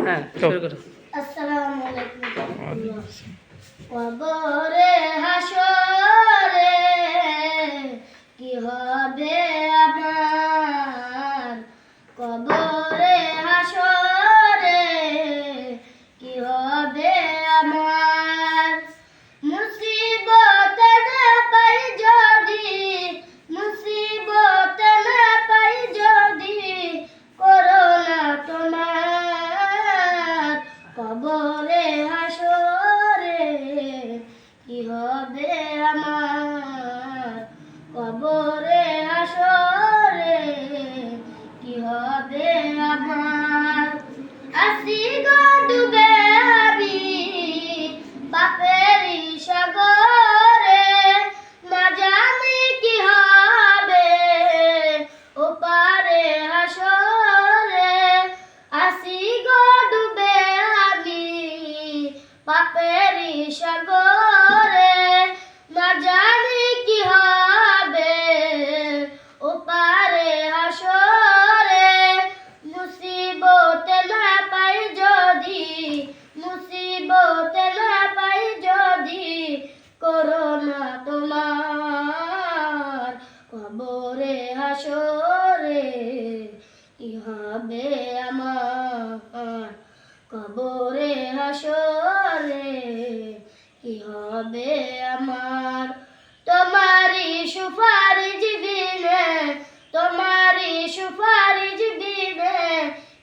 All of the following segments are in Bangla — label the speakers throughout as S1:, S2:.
S1: হ্যাঁ শুরু করো।
S2: আসসালামু আলাইকুম। কবরে হাসরে কি হবে আমার, কবরে হাসরে কি হবে আমার, মুসিবত না পাই যদি, মুসিবত না পাই যদি করোনা তোমার, কবরে হাসরে কি হবে আমার, কবরে হাসরে কি হবে আমার, আসি গো ডুবে আমি পাপেরই সাগরে, না জানি কি হবে ওপারে হাসরে, আসি গো ডুবে আমি পাপেরই সাগরে, না জানি কি হবে ওপারে হাসরে, মুসিবতে না পাই যদি, মুসিবতে না পাই যদি করোনা তোমার, কবরে হাসরে কি হবে আমার, কবরে হাসরে কি হবে আমার, তোমারি সুপারিশ বিনে, তোমারি সুপারিশ বিনে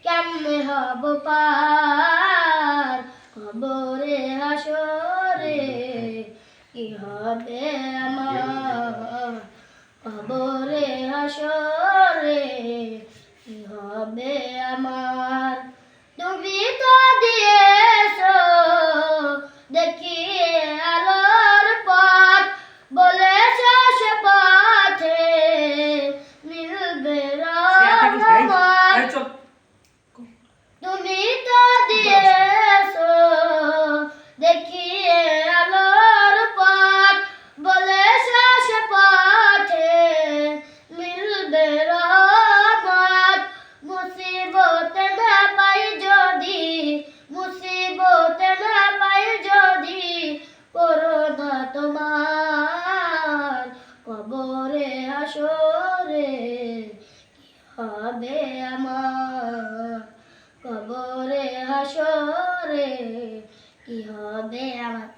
S2: কেমনে হব পার, কবরে হাসরে কি হবে আমার, কবরে হাসরে কি হবে আমার, তুমি তো দিয়েছো দেখিয়ে আলোর পথ, বলেছো সে পথে মিলবে রহমত, তুমি তো দিয়েছো দেখিয়ে আলোর পথ, বলেছো সে পথে মিলবে রহমত, মুসিবতে না পাই যদি, মুসিবতে না পাই যদি করোনা তোমার, কবরে হাসরে কি হবে আমার, কবরে হাসরে কি হবে আমার।